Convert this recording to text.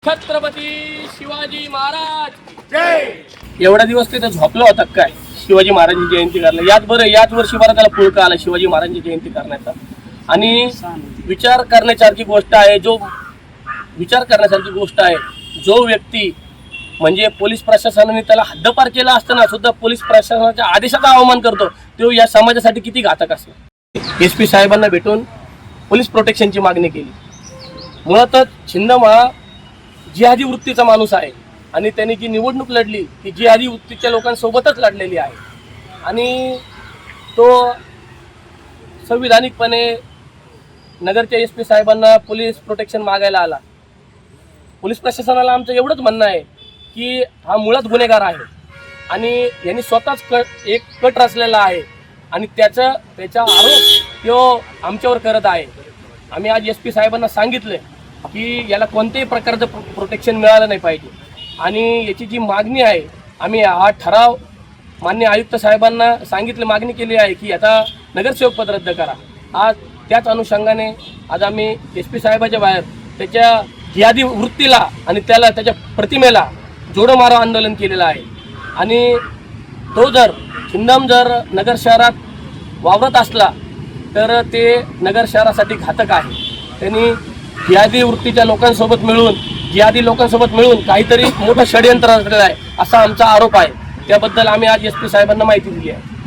छत्रपती शिवाजी महाराज जय। एवढा दिवस तिथे झोपला होता काय शिवाजी महाराजांची जयंती करायला? याच वर्षी बरं त्याला पुळका आला शिवाजी महाराजांची जयंती करण्याचा. आणि विचार करण्यासारखी गोष्ट आहे, जो व्यक्ती म्हणजे पोलीस प्रशासनाने त्याला हद्दपार केला असताना सुद्धा पोलीस प्रशासनाच्या आदेशाचा अवमान करतो, तो या समाजासाठी किती घातक असेल. SP साहेबांना भेटून पोलीस प्रोटेक्शनची मागणी केली. मुळातच छिंदम हा जिहादी वृत्तीचा माणूस आहे आणि त्यांनी जी निवडणूक लढली ती जिहादी वृत्तीच्या लोकांसोबतच लढलेली आहे. आणि तो संविधानिकपणे नगरच्या SP साहेबांना पोलीस प्रोटेक्शन मागायला आला. पोलीस प्रशासनाला आमचं एवढंच म्हणणं आहे की हा मुळात गुन्हेगार आहे आणि यांनी स्वतःच एक कट रचलेला आहे आणि त्याचा आरोप तो आमच्यावर करत आहे. आम्ही आज SP साहेबांना सांगितलं की याला कोणत्याही प्रकारचं प्रोटेक्शन मिळालं नाही पाहिजे आणि याची जी मागणी आहे आम्ही हा ठराव माननीय आयुक्त साहेबांना सांगितलं, मागणी केली आहे की याचा नगरसेवक पद रद्द करा. आज त्याच अनुषंगाने आज आम्ही SP साहेबाच्या बाहेर त्याच्या जिहादी वृत्तीला आणि त्याच्या प्रतिमेला जोडो मारो आंदोलन केलेलं आहे. आणि तो छिंदम जर नगर शहरात वावरत असला तर ते नगर शहरासाठी घातक आहे. त्यांनी जिहादी वृत्तीच्या लोकांसोबत मिळून काहीतरी मोठं षडयंत्र रचलेलं आहे असा आमचा आरोप आहे. त्याबद्दल आम्ही आज SP साहेबांना माहिती दिली आहे.